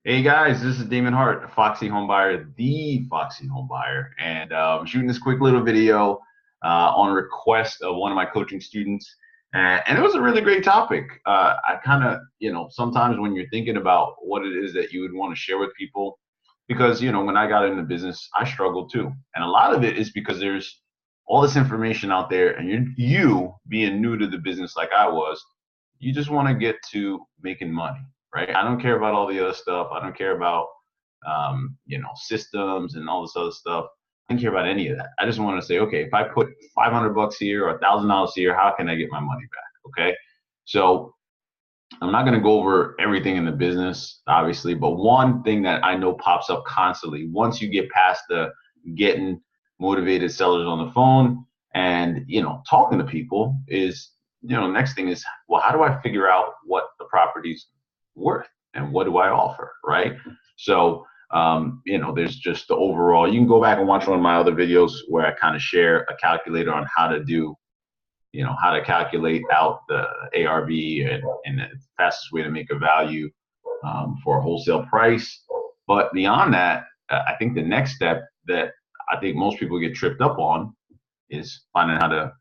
Hey guys, this is Damon Hart, Foxy Home Buyer, the Foxy Home Buyer, and I'm shooting this quick little video on request of one of my coaching students, and it was a really great topic. I kind of, sometimes when you're thinking about what it is that you would want to share with people, because when I got into business, I struggled too, and a lot of it is because there's all this information out there, and you being new to the business like I was, you just want to get to making money, right? I don't care about all the other stuff. I don't care about systems and all this other stuff. I don't care about any of that. I just want to say, okay, if I put 500 bucks here or $1,000 here, how can I get my money back? Okay, so I'm not going to go over everything in the business, obviously, but one thing that I know pops up constantly once you get past the getting motivated sellers on the phone and talking to people is next thing is, well, how do I figure out what the property's worth and what do I offer, right? So there's just the overall. You can go back and watch one of my other videos where I kind of share a calculator on how to do how to calculate out the ARV and the fastest way to make a value for a wholesale price. But beyond that, I think the next step that I think most people get tripped up on is finding how to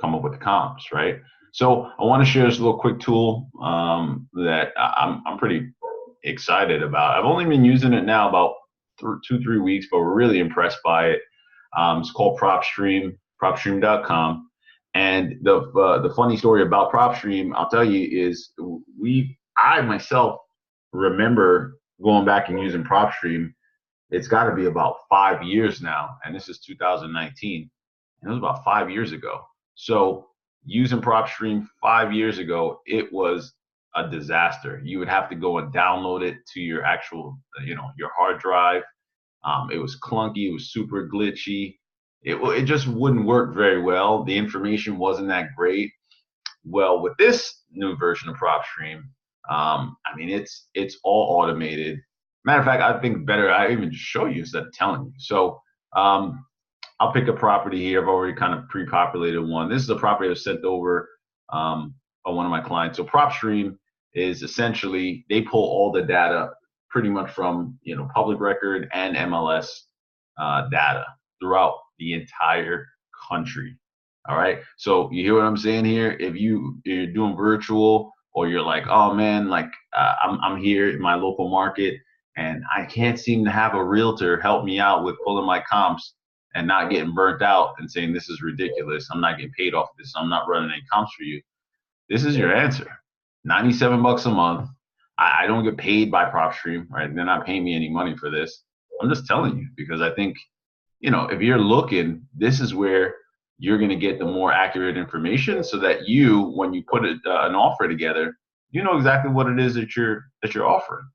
come up with the comps, right? So I want to share this little quick tool that I'm pretty excited about. I've only been using it now about 2-3 weeks, but we're really impressed by it. It's called PropStream, PropStream.com. And the funny story about PropStream, I'll tell you, is I myself remember going back and using PropStream. It's got to be about 5 years now, and this is 2019. And it was about 5 years ago. So using PropStream 5 years ago, it was a disaster. You would have to go and download it to your actual, your hard drive. It was clunky. It was super glitchy. It just wouldn't work very well. The information wasn't that great. Well, with this new version of PropStream, I mean, it's all automated. Matter of fact, I think better I even just show you instead of telling you. So I'll pick a property here. I've already kind of pre-populated one. This is a property I sent over by one of my clients. So PropStream is essentially, they pull all the data pretty much from public record and MLS data throughout the entire country. All right. So you hear what I'm saying here? If you're doing virtual, or you're like, oh man, like I'm here in my local market and I can't seem to have a realtor help me out with pulling my comps and not getting burnt out and saying this is ridiculous, I'm not getting paid off this, I'm not running any comps for you. This is your answer. 97 bucks a month. I don't get paid by PropStream, right? They're not paying me any money for this. I'm just telling you because I think, if you're looking, this is where you're going to get the more accurate information so that when you put an offer together, you know exactly what it is that you're offering,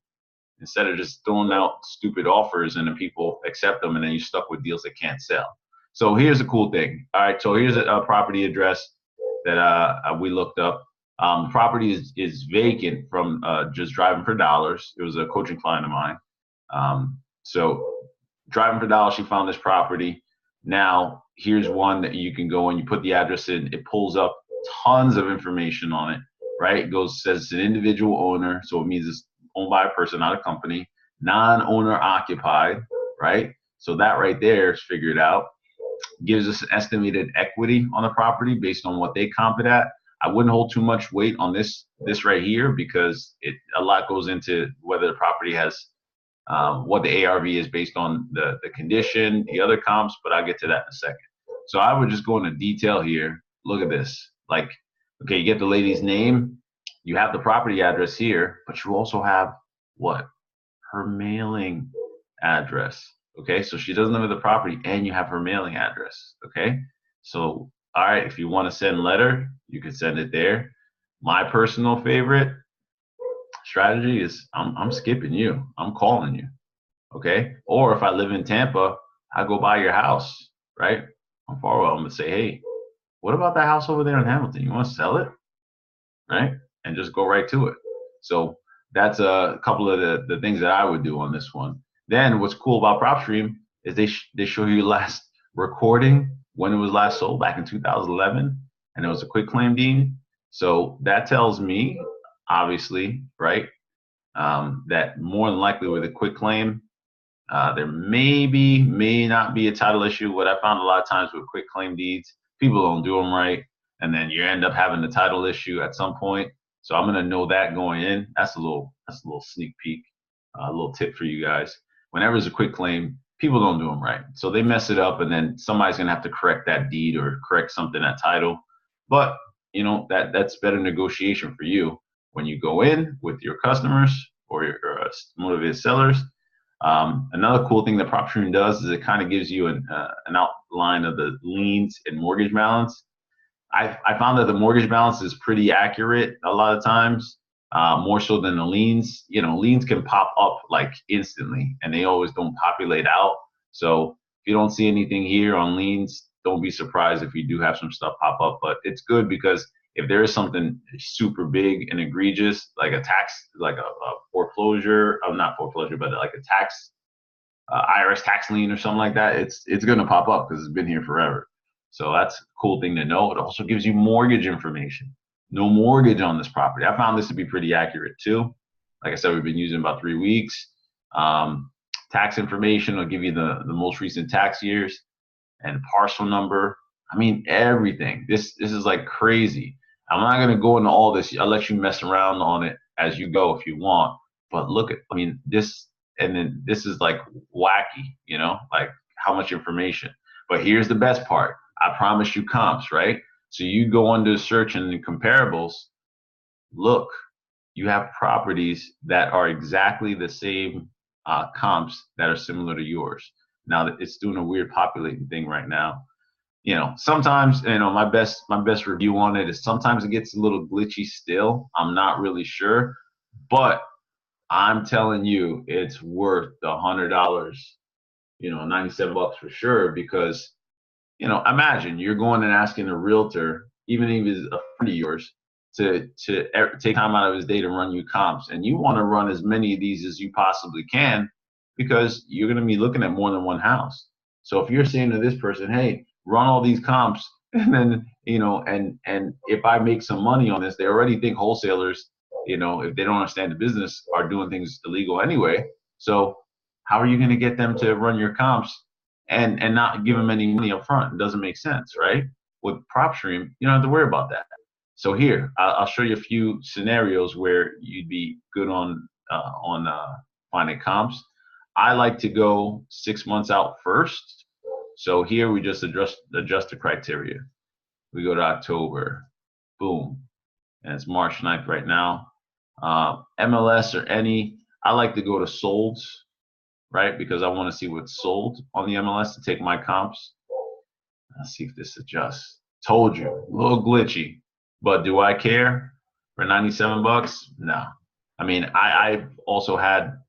instead of just throwing out stupid offers and then people accept them and then you're stuck with deals that can't sell. So here's a cool thing. All right, so here's a property address that we looked up. The property is vacant from just driving for dollars. It was a coaching client of mine. So driving for dollars, she found this property. Now here's one that you can go and you put the address in. It pulls up tons of information on it, right? It says it's an individual owner, so it means it's owned by a person, not a company. Non-owner occupied, right? So that right there is figured out. Gives us an estimated equity on the property based on what they comp it at. I wouldn't hold too much weight on this right here because a lot goes into whether the property has what the ARV is based on the condition, the other comps, but I'll get to that in a second. So I would just go into detail here. Look at this. Like, okay, you get the lady's name, you have the property address here, but you also have what? Her mailing address. Okay, so she doesn't live at the property and you have her mailing address. Okay, so all right, if you want to send letter, you can send it there. My personal favorite strategy is I'm skipping you. I'm calling you. Okay, or if I live in Tampa, I go by your house, right? I'm far well. I'm gonna say, hey, what about that house over there in Hamilton? You want to sell it, right? And just go right to it. So that's a couple of the things that I would do on this one. Then what's cool about PropStream is they show you last recording when it was last sold back in 2011, and it was a quick claim deed. So that tells me, obviously, right, that more than likely with a quick claim, there may not be a title issue. What I found a lot of times with quick claim deeds, people don't do them right, and then you end up having the title issue at some point. So I'm gonna know that going in. That's a little sneak peek, a little tip for you guys. Whenever there's a quick claim, people don't do them right, so they mess it up, and then somebody's gonna have to correct that deed or correct something at title. But that's better negotiation for you when you go in with your customers or your motivated sellers. Another cool thing that PropStream does is it kind of gives you an outline of the liens and mortgage balance. I found that the mortgage balance is pretty accurate a lot of times, more so than the liens. Liens can pop up like instantly, and they always don't populate out. So if you don't see anything here on liens, don't be surprised if you do have some stuff pop up. But it's good because if there is something super big and egregious, like a tax, like a foreclosure, not foreclosure, but like a tax, IRS tax lien or something like that, it's going to pop up because it's been here forever. So that's a cool thing to know. It also gives you mortgage information. No mortgage on this property. I found this to be pretty accurate too. Like I said, we've been using about 3 weeks. Tax information will give you the most recent tax years and parcel number. I mean, everything. This is like crazy. I'm not going to go into all this. I'll let you mess around on it as you go if you want. But look at, I mean, this, and then this is like wacky, like how much information. But here's the best part. I promise you comps, right? So you go under search and comparables. Look, you have properties that are exactly the same comps that are similar to yours. Now it's doing a weird populating thing right now. Sometimes, my best review on it is sometimes it gets a little glitchy still. I'm not really sure, but I'm telling you, it's worth the $100, $97 for sure, because, imagine you're going and asking a realtor, even if it's a friend of yours, to take time out of his day to run you comps, and you want to run as many of these as you possibly can because you're going to be looking at more than one house. So if you're saying to this person, hey, run all these comps, and then, and if I make some money on this, they already think wholesalers, if they don't understand the business, are doing things illegal anyway. So how are you going to get them to run your comps and not give them any money up front? It doesn't make sense, right? With PropStream, you don't have to worry about that. So here, I'll show you a few scenarios where you'd be good on finding comps. I like to go 6 months out first. So here we just adjust the criteria. We go to October, boom, and it's March 9th right now. MLS or any, I like to go to solds, right? Because I want to see what's sold on the MLS to take my comps. Let's see if this adjusts. Told you, a little glitchy, but do I care for $97? No. I mean, I've also had,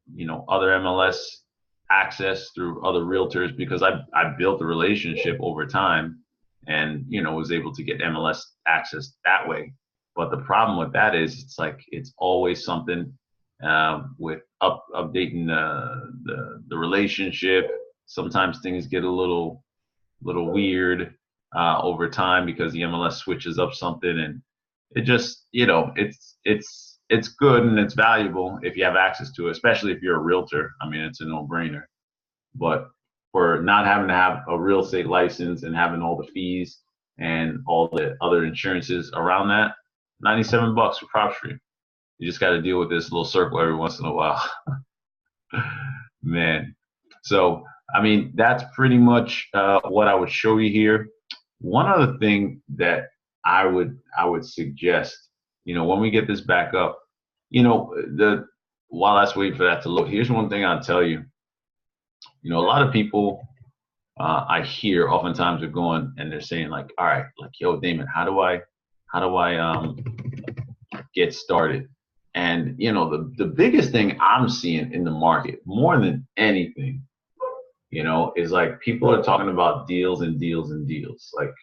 other MLS access through other realtors because I built a relationship over time and, was able to get MLS access that way. But the problem with that is it's always something with updating the relationship. Sometimes things get a little weird over time because the MLS switches up something, and it just, it's good and it's valuable if you have access to it, especially if you're a realtor. I mean, it's a no-brainer. But for not having to have a real estate license and having all the fees and all the other insurances around that, $97 for PropStream. You just got to deal with this little circle every once in a while. Man. So, I mean, that's pretty much what I would show you here. One other thing that I would suggest, when we get this back up, while that's waiting for that to load, here's one thing I'll tell you. A lot of people I hear oftentimes are going and they're saying like, all right, like, yo, Damon, how do I get started? And the biggest thing I'm seeing in the market more than anything, is like people are talking about deals and deals and deals. Like,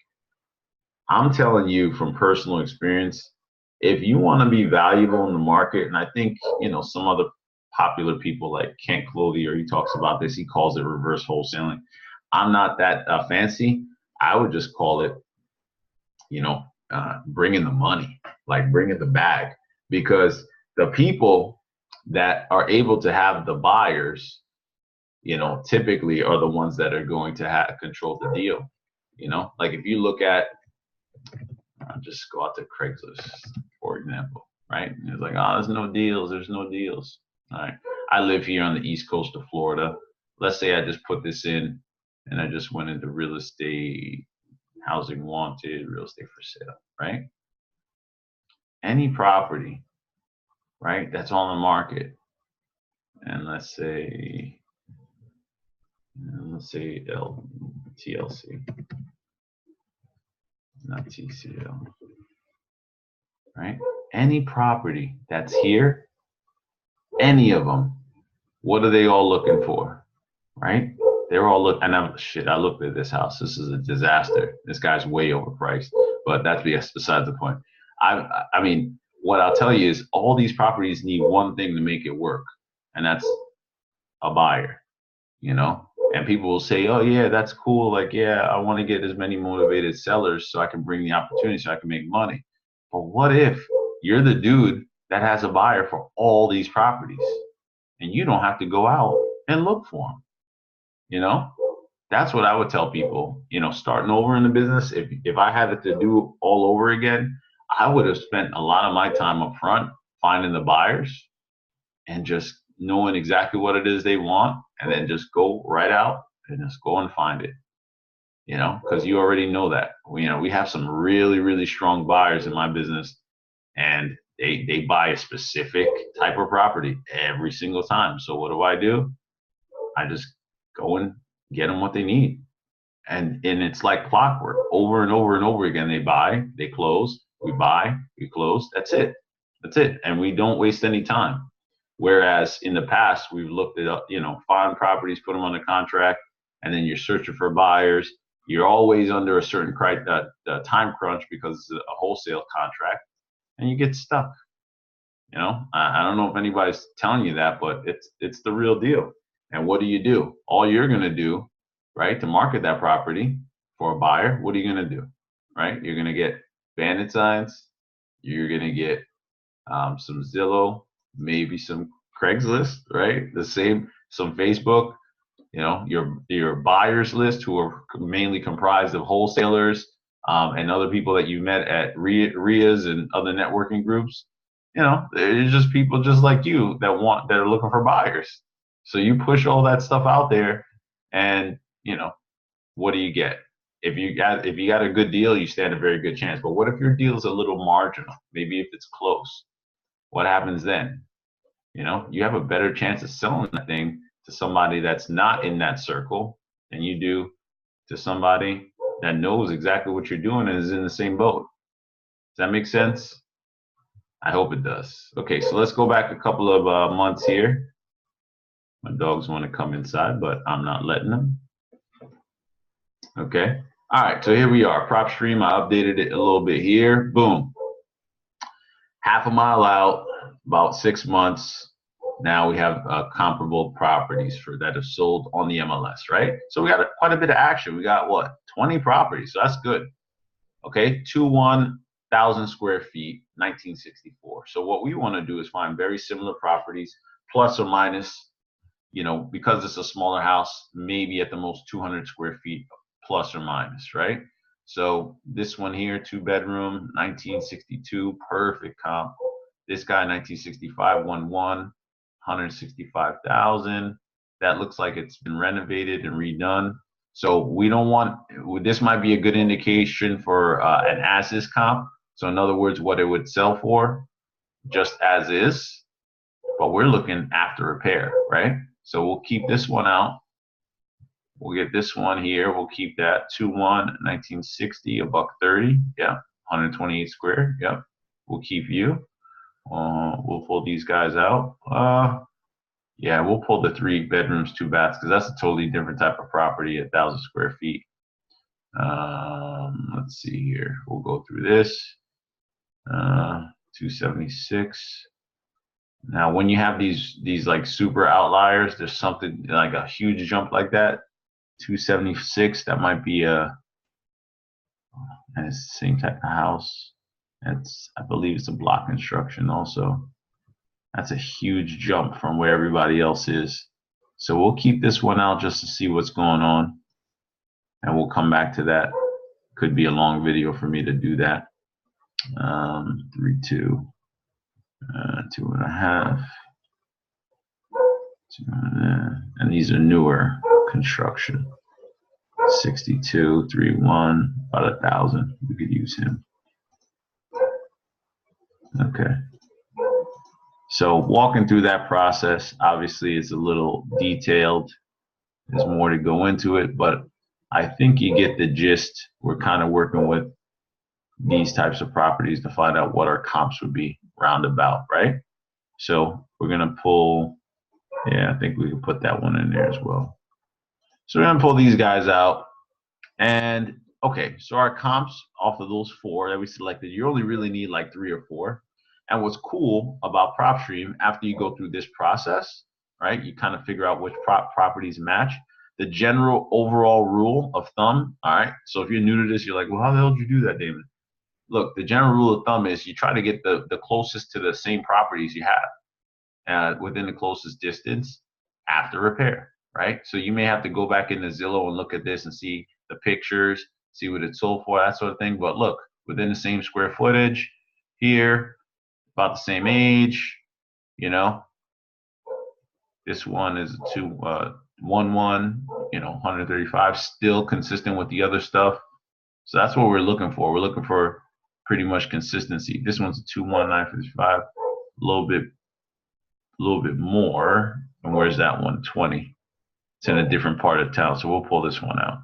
I'm telling you from personal experience, if you want to be valuable in the market, and I think, some other popular people like Kent Clothier, he talks about this, he calls it reverse wholesaling. I'm not that fancy. I would just call it, bringing the money, like bringing the bag, because the people that are able to have the buyers, typically are the ones that are going to control the deal. Like if you look at, I'll just go out to Craigslist, for example, right? And it's like, oh, there's no deals. There's no deals. All right. I live here on the East Coast of Florida. Let's say I just put this in and I just went into real estate, housing wanted, real estate for sale, right? Any property, right, that's on the market. And let's say TLC, not TCL, right? Any property that's here, any of them, what are they all looking for, right? They're all looking, and I looked at this house. This is a disaster. This guy's way overpriced, but that's besides the point. I mean, what I'll tell you is all these properties need one thing to make it work, and that's a buyer, and people will say, oh yeah, that's cool. Like, yeah, I want to get as many motivated sellers so I can bring the opportunity so I can make money. But what if you're the dude that has a buyer for all these properties and you don't have to go out and look for them? That's what I would tell people, starting over in the business. If I had it to do all over again, I would have spent a lot of my time up front finding the buyers and just knowing exactly what it is they want, and then just go right out and just go and find it, because you already know that. We have some really, really strong buyers in my business, and they buy a specific type of property every single time. So what do? I just go and get them what they need. And it's like clockwork. Over and over and over again, they buy, they close, we buy, we close. That's it. And we don't waste any time. Whereas in the past, we've looked at, find properties, put them on the contract, and then you're searching for buyers. You're always under a certain time crunch because it's a wholesale contract, and you get stuck. I don't know if anybody's telling you that, but it's the real deal. And what do? All you're going to do, right, to market that property for a buyer, what are you going to do, right? You're going to get bandit signs. You're going to get some Zillow, maybe some Craigslist, right? Some Facebook, your buyers list, who are mainly comprised of wholesalers and other people that you met at RIAs and other networking groups. It's just people just like you that are looking for buyers. So you push all that stuff out there, and what do you get? If you got a good deal, you stand a very good chance. But what if your deal is a little marginal? Maybe if it's close, what happens then? You have a better chance of selling that thing to somebody that's not in that circle than you do to somebody that knows exactly what you're doing and is in the same boat. Does that make sense? I hope it does. Okay, so let's go back a couple of months here. My dogs want to come inside, but I'm not letting them. Okay. All right, so here we are. PropStream, I updated it a little bit here. Boom. Half a mile out, about 6 months. Now we have comparable properties that have sold on the MLS, right? So we got quite a bit of action. We got 20 properties, so that's good. Okay, 21,000 square feet, 1964. So what we want to do is find very similar properties, plus or minus, because it's a smaller house, maybe at the most 200 square feet, plus or minus, right? So this one here, 2-bedroom, 1962, perfect comp. This guy, 1965, 165,000. That looks like it's been renovated and redone. So we don't want, this might be a good indication for an as-is comp. So in other words, what it would sell for, just as is, but we're looking after repair, right? So we'll keep this one out. We'll get this one here. We'll keep that 1960, $130. Yeah, 128 square. Yep. We'll keep you. We'll pull these guys out. Yeah, we'll pull the 3 bedrooms, 2 baths, because that's a totally different type of property, 1,000 square feet. Let's see here. We'll go through this. 276. Now, when you have these like super outliers, there's something like a huge jump like that. 276. That might be and it's the same type of house. I believe it's a block construction also. That's a huge jump from where everybody else is. So we'll keep this one out just to see what's going on. And we'll come back to that. Could be a long video for me to do that. 3, 2, 2.5. And these are newer construction. 62, 3, 1, about 1,000. We could use him. Okay. So walking through that process, obviously it's a little detailed. There's more to go into it, but I think you get the gist. We're kind of working with these types of properties to find out what our comps would be roundabout, right? So we're gonna pull, yeah, I think we can put that one in there as well. So we're gonna pull these guys out. And okay, so our comps off of those 4 that we selected, you only really need like 3 or 4. And what's cool about PropStream, after you go through this process, right, you kind of figure out which properties match. The general overall rule of thumb, all right, so if you're new to this, you're like, well, how the hell did you do that, Damon? Look, the general rule of thumb is you try to get the closest to the same properties you have within the closest distance after repair, right? So you may have to go back into Zillow and look at this and see the pictures, see what it sold for, that sort of thing. But look, within the same square footage here, about the same age, you know. This one is a 1, you know, 135, still consistent with the other stuff. So that's what we're looking for. We're looking for pretty much consistency. This one's a 21955, a little bit more. And where's that one? 20. It's in a different part of town, so we'll pull this one out.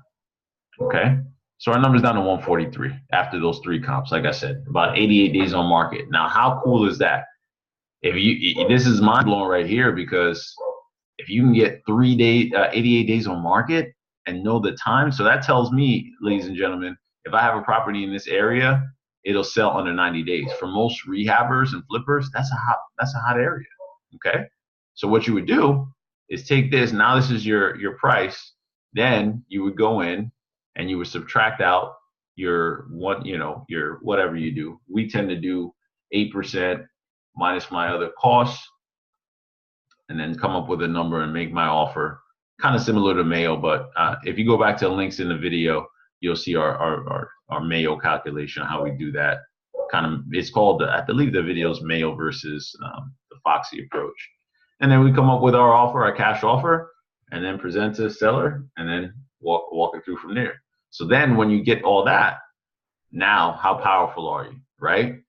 Okay. So our number's down to 143 after those 3 comps. Like I said, about 88 days on market. Now, how cool is that? This is mind blowing right here, because if you can get 88 days on market and know the time, so that tells me, ladies and gentlemen, if I have a property in this area, it'll sell under 90 days. For most rehabbers and flippers, that's a hot area. Okay. So what you would do is take this. Now this is your price. Then you would go in and you would subtract out your your whatever you do. We tend to do 8% minus my other costs, and then come up with a number and make my offer. Kind of similar to Mayo, but if you go back to the links in the video, you'll see our Mayo calculation, how we do that. Kind of, it's called, I believe the video is Mayo versus the Foxy approach. And then we come up with our offer, our cash offer, and then present to the seller, and then walk it through from there. So then when you get all that, now how powerful are you, right?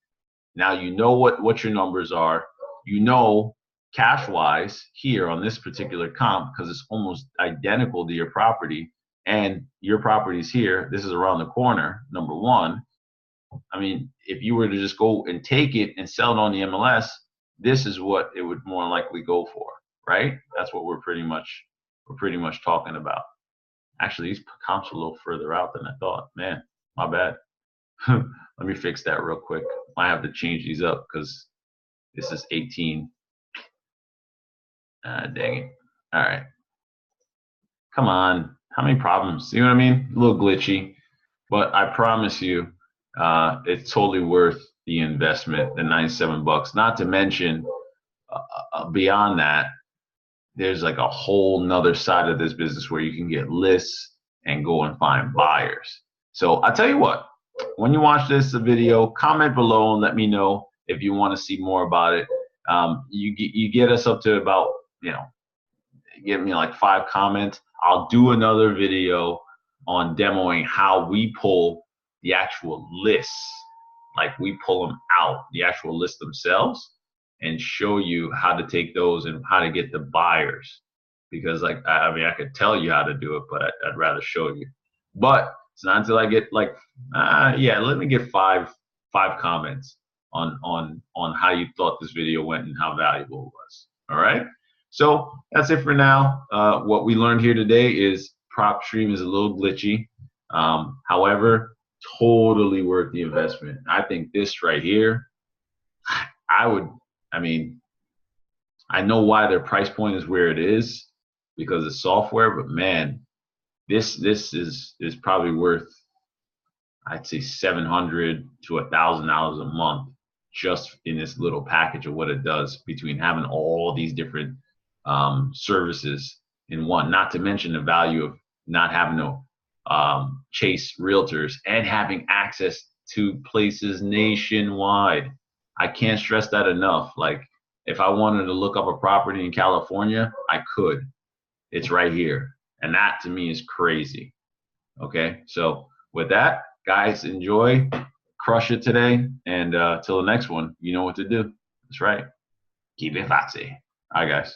Now you know what your numbers are. You know, cash-wise here on this particular comp, because it's almost identical to your property, and your property's here. This is around the corner, number 1. I mean, if you were to just go and take it and sell it on the MLS, this is what it would more likely go for, right? That's what we're pretty much talking about. Actually, these comps are a little further out than I thought. Man, my bad. Let me fix that real quick. I have to change these up because this is 18. Dang it. All right. Come on. How many problems? See what I mean? A little glitchy, but I promise you, it's totally worth the investment, the $97. Not to mention, beyond that, there's like a whole nother side of this business where you can get lists and go and find buyers. So I'll tell you what, when you watch this video, comment below and let me know if you want to see more about it. You get us up to about, give me like 5 comments. I'll do another video on demoing how we pull the actual lists, like we pull them out, the actual list themselves, and show you how to take those and how to get the buyers. Because like, I mean, I could tell you how to do it, but I'd rather show you. But it's not until I get like, let me get five comments on how you thought this video went and how valuable it was. All right. So that's it for now. What we learned here today is PropStream is a little glitchy. However, totally worth the investment. I think this right here, I know why their price point is where it is because it's software, but man, this is probably worth, I'd say $700 to $1,000 a month just in this little package of what it does between having all these different services in one, not to mention the value of not having to chase realtors and having access to places nationwide. I can't stress that enough. Like, if I wanted to look up a property in California, I could. It's right here. And that to me is crazy. Okay. So with that, guys, enjoy, crush it today. And till the next one, you know what to do. That's right. Keep it foxy. All right, guys.